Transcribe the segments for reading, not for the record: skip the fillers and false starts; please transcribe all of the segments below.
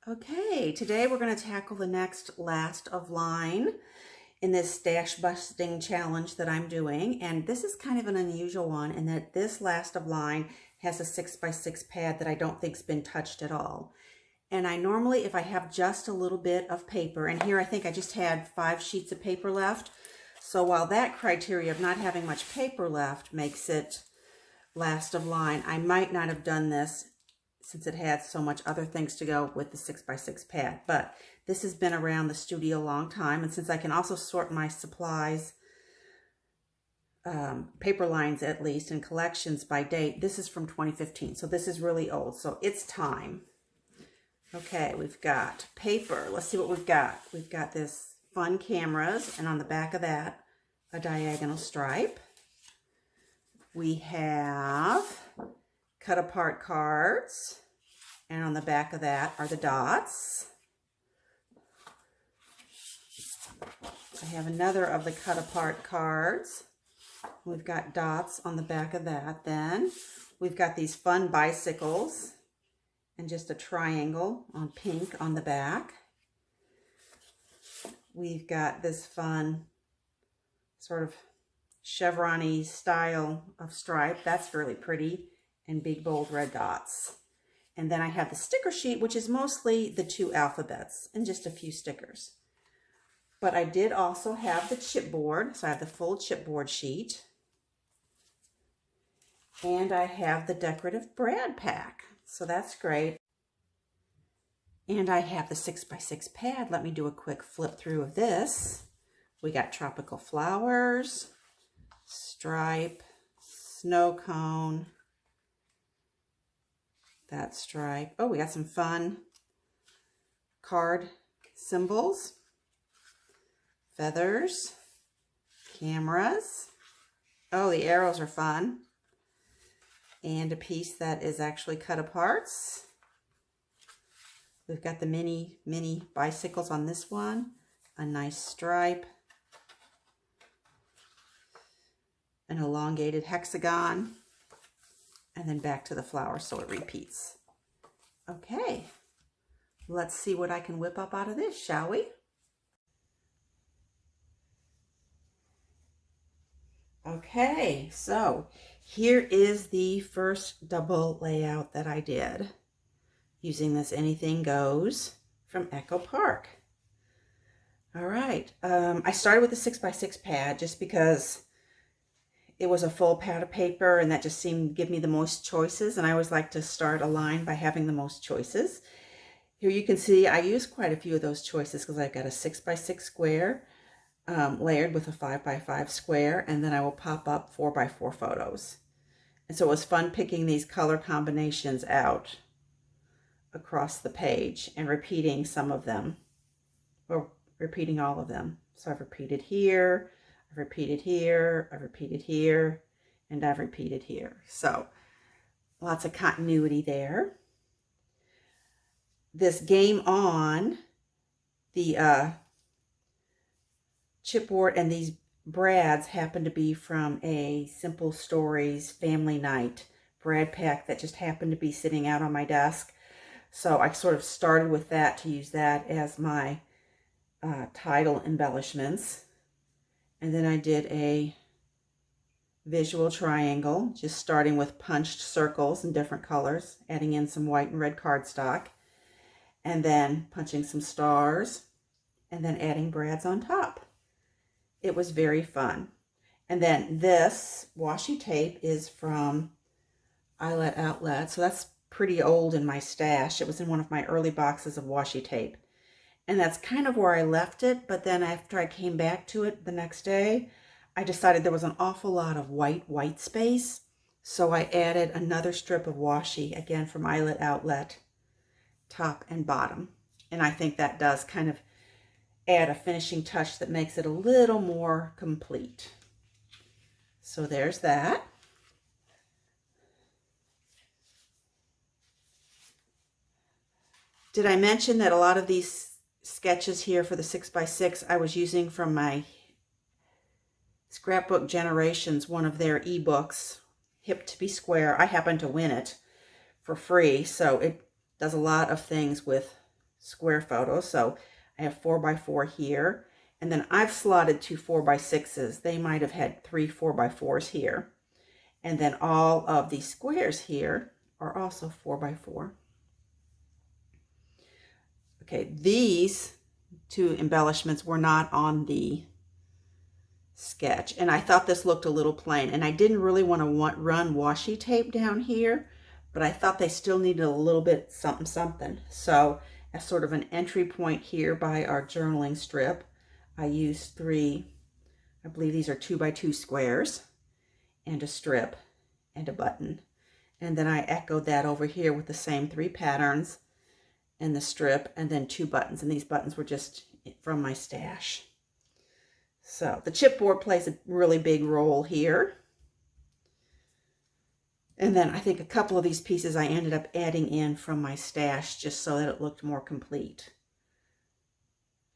Okay, today we're going to tackle the next last of line in this stash busting challenge that I'm doing. And this is kind of an unusual one in that this last of line has a 6x6 pad that I don't think's been touched at all. And I normally, if I have just a little bit of paper, and here I think I just had 5 sheets of paper left. So while that criteria of not having much paper left makes it last of line, I might not have done this since it had so much other things to go with the 6x6 pad. But this has been around the studio a long time, and since I can also sort my supplies, paper lines at least, and collections by date, this is from 2015, so this is really old, so it's time. Okay, we've got paper. Let's see what we've got. We've got this fun cameras, and on the back of that, a diagonal stripe. We have cut apart cards, and on the back of that are the dots. I have another of the cut apart cards. We've got dots on the back of that. Then we've got these fun bicycles and just a triangle on pink on the back. We've got this fun sort of chevron-y style of stripe. That's really pretty, and big bold red dots. And then I have the sticker sheet, which is mostly the 2 alphabets and just a few stickers. But I did also have the chipboard, so I have the full chipboard sheet. And I have the decorative brad pack, so that's great. And I have the 6x6 pad. Let me do a quick flip through of this. We got tropical flowers, stripe, snow cone, that stripe. Oh, we got some fun card symbols, feathers, cameras. Oh, the arrows are fun. And a piece that is actually cut apart. We've got the mini bicycles on this one, a nice stripe, an elongated hexagon, and then back to the flower so it repeats. Okay, let's see what I can whip up out of this, shall we? Okay, so here is the first double layout that I did using this Anything Goes from Echo Park. All right, I started with the 6x6 pad just because it was a full pad of paper and that just seemed to give me the most choices, and I always like to start a line by having the most choices. Here you can see I used quite a few of those choices because I've got a 6x6 square layered with a 5x5 square, and then I will pop up 4x4 photos. And so it was fun picking these color combinations out across the page and repeating some of them, or repeating all of them. So I've repeated here, I've repeated here, I've repeated here, and I've repeated here. So lots of continuity there. This Game On, the chipboard and these brads happen to be from a Simple Stories family night brad pack that just happened to be sitting out on my desk. So I sort of started with that to use that as my title embellishments. And then I did a visual triangle, just starting with punched circles in different colors, adding in some white and red cardstock, and then punching some stars, and then adding brads on top. It was very fun. And then this washi tape is from Eyelet Outlet, so that's pretty old in my stash. It was in one of my early boxes of washi tape. And that's kind of where I left it, but then after I came back to it the next day, I decided there was an awful lot of white space. So I added another strip of washi, again from Eyelet Outlet, top and bottom. And I think that does kind of add a finishing touch that makes it a little more complete. So there's that. Did I mention that a lot of these sketches here for the 6x6 I was using from my Scrapbook Generations, one of their ebooks, Hip to be Square. I happen to win it for free, so it does a lot of things with square photos. So I have 4x4 here, and then I've slotted 2 4x6s. They might have had 3 4x4s here, and then all of these squares here are also 4x4. Okay, these 2 embellishments were not on the sketch, and I thought this looked a little plain, and I didn't really want to run washi tape down here, but I thought they still needed a little bit something something. So as sort of an entry point here by our journaling strip, I used 3, I believe these are 2x2 squares, and a strip and a button, and then I echoed that over here with the same 3 patterns and the strip, and then 2 buttons, and these buttons were just from my stash. So the chipboard plays a really big role here. And then I think a couple of these pieces I ended up adding in from my stash just so that it looked more complete.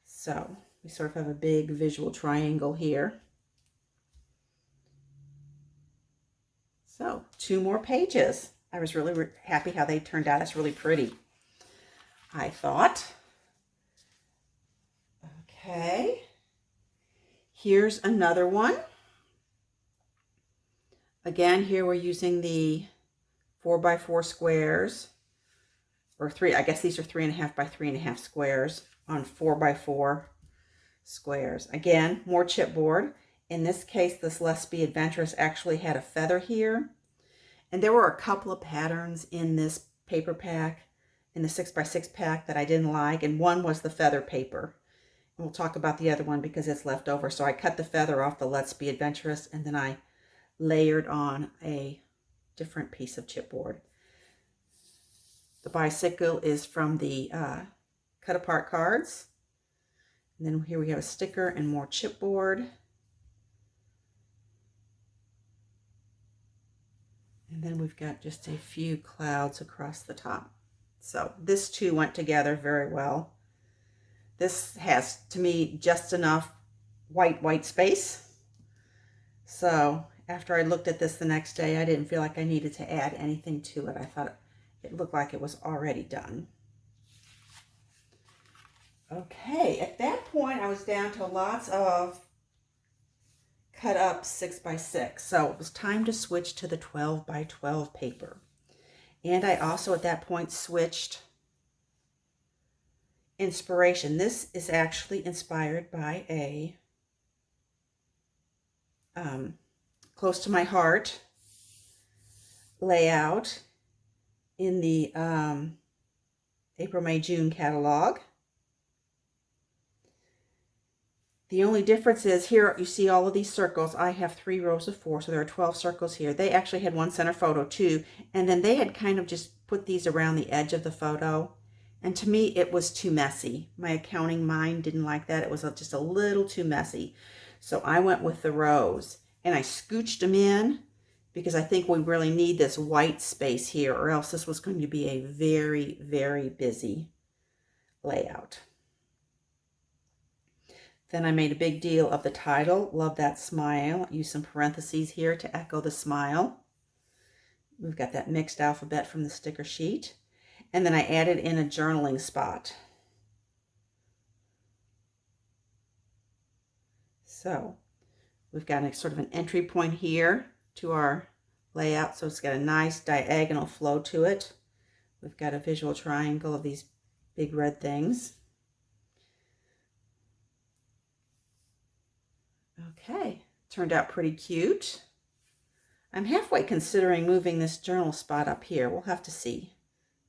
So we sort of have a big visual triangle here. So 2 more pages. I was really happy how they turned out. It's really pretty, I thought. Okay. Here's another one. Again, here we're using the 4x4 squares, or 3, I guess these are 3.5 by 3.5 squares on 4x4 squares. Again, more chipboard. In this case, this Let's Be Adventurous actually had a feather here. And there were a couple of patterns in this paper pack, in the 6x6 pack, that I didn't like, and one was the feather paper. And we'll talk about the other one because it's left over. So I cut the feather off the Let's Be Adventurous, and then I layered on a different piece of chipboard. The bicycle is from the cut apart cards. And then here we have a sticker and more chipboard. And then we've got just a few clouds across the top. So this too went together very well. This has, to me, just enough white space. So after I looked at this the next day, I didn't feel like I needed to add anything to it. I thought it looked like it was already done. Okay, at that point, I was down to lots of cut up 6x6. So it was time to switch to the 12x12 paper. And I also at that point switched inspiration. This is actually inspired by a close to my heart layout in the April, May, June catalog. The only difference is here you see all of these circles. I have 3 rows of 4, so there are 12 circles here. They actually had one center photo too, and then they had kind of just put these around the edge of the photo. And to me, it was too messy. My accounting mind didn't like that. It was just a little too messy. So I went with the rows, and I scooched them in because I think we really need this white space here, or else this was going to be a very, very busy layout. Then I made a big deal of the title, Love That Smile. Use some parentheses here to echo the smile. We've got that mixed alphabet from the sticker sheet. And then I added in a journaling spot. So we've got a sort of an entry point here to our layout. So it's got a nice diagonal flow to it. We've got a visual triangle of these big red things. Okay, turned out pretty cute. I'm halfway considering moving this journal spot up here. We'll have to see.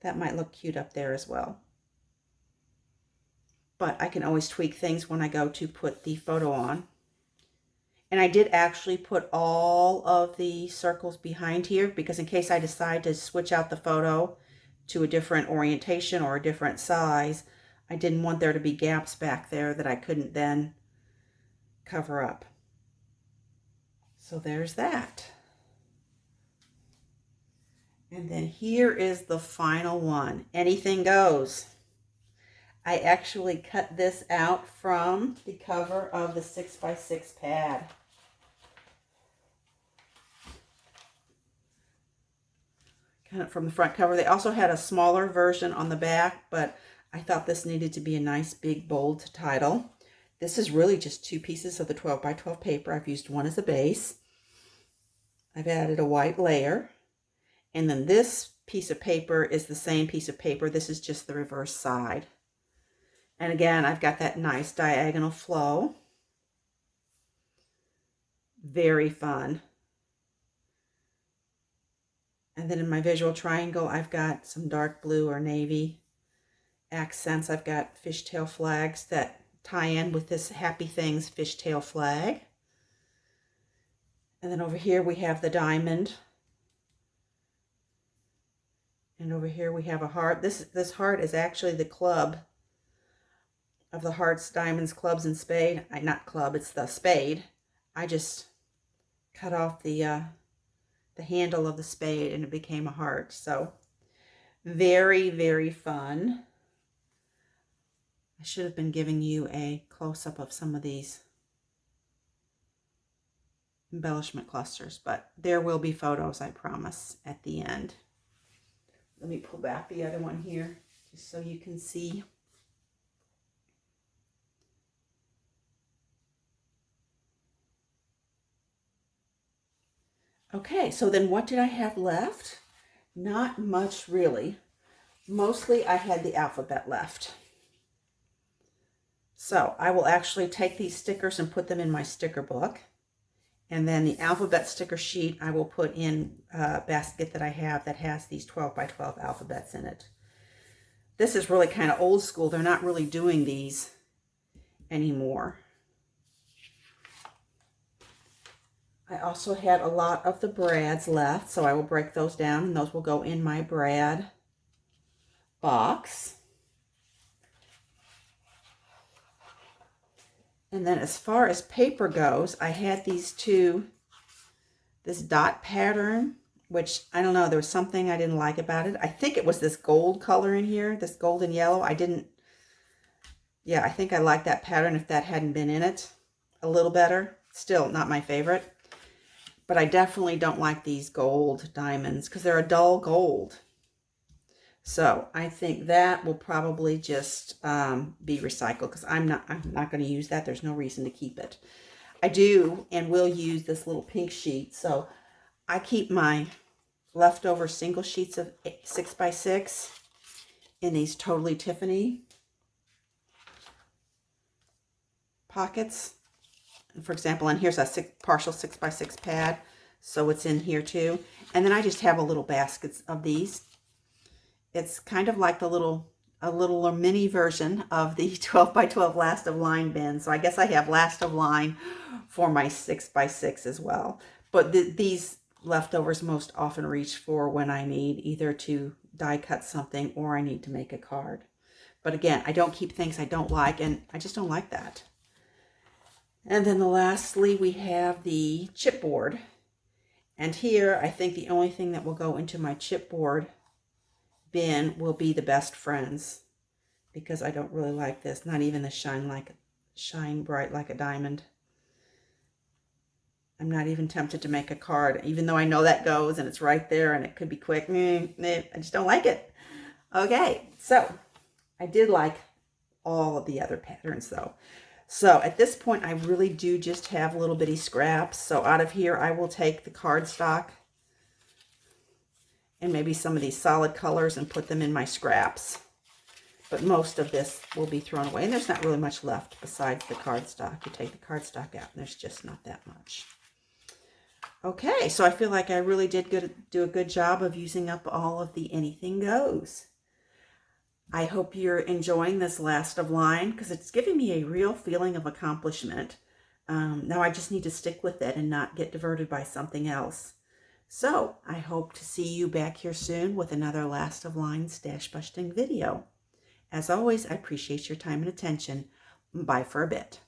That might look cute up there as well. But I can always tweak things when I go to put the photo on. And I did actually put all of the circles behind here because in case I decide to switch out the photo to a different orientation or a different size, I didn't want there to be gaps back there that I couldn't then cover up. So there's that. And then here is the final one. Anything goes. I actually cut this out from the cover of the 6x6 pad. Cut it from the front cover. They also had a smaller version on the back, but I thought this needed to be a nice big bold title. This is really just 2 pieces of the 12x12 paper. I've used one as a base. I've added a white layer. And then this piece of paper is the same piece of paper. This is just the reverse side. And again, I've got that nice diagonal flow. Very fun. And then in my visual triangle, I've got some dark blue or navy accents. I've got fishtail flags that tie in with this Happy Things fishtail flag. And then over here we have the diamond. And over here we have a heart. This heart is actually the club of the hearts, diamonds, clubs, and spade. Not club, it's the spade. I just cut off the handle of the spade and it became a heart. So very, very fun. I should have been giving you a close-up of some of these embellishment clusters, but there will be photos, I promise, at the end. Let me pull back the other one here just so you can see. Okay, so then what did I have left? Not much really. Mostly I had the alphabet left. So I will actually take these stickers and put them in my sticker book. And then the alphabet sticker sheet I will put in a basket that I have that has these 12x12 alphabets in it. This is really kind of old school. They're not really doing these anymore. I also had a lot of the brads left, so I will break those down and those will go in my brad box. And then as far as paper goes, I had these two, this dot pattern, which I don't know, there was something I didn't like about it. I think it was this gold color in here, this gold and yellow. I think I liked that pattern if that hadn't been in it a little better. Still not my favorite. But I definitely don't like these gold diamonds because they're a dull gold. So I think that will probably just be recycled because I'm not going to use that. There's no reason to keep it. I do and will use this little pink sheet. So I keep my leftover single sheets of 6x6 in these Totally Tiffany pockets. For example, and here's a partial 6x6 pad, so it's in here too. And then I just have a little baskets of these. It's kind of like a little mini version of the 12x12 last of line bin. So I guess I have last of line for my 6x6 as well. But these leftovers most often reach for when I need either to die cut something or I need to make a card. But again, I don't keep things I don't like, and I just don't like that. And then lastly, we have the chipboard. And here, I think the only thing that will go into my chipboard bin will be the Best Friends, because I don't really like this. Not even the shine bright like a diamond. I'm not even tempted to make a card, even though I know that goes and it's right there and it could be quick. I just don't like it. Okay, so I did like all of the other patterns though. So at this point, I really do just have little bitty scraps. So out of here, I will take the cardstock and maybe some of these solid colors and put them in my scraps. But most of this will be thrown away. And there's not really much left besides the cardstock. You take the cardstock out and there's just not that much. Okay, so I feel like I really did do a good job of using up all of the Anything Goes. I hope you're enjoying this last of line because it's giving me a real feeling of accomplishment. Now I just need to stick with it and not get diverted by something else. So I hope to see you back here soon with another last of line stash busting video. As always, I appreciate your time and attention. Bye for a bit.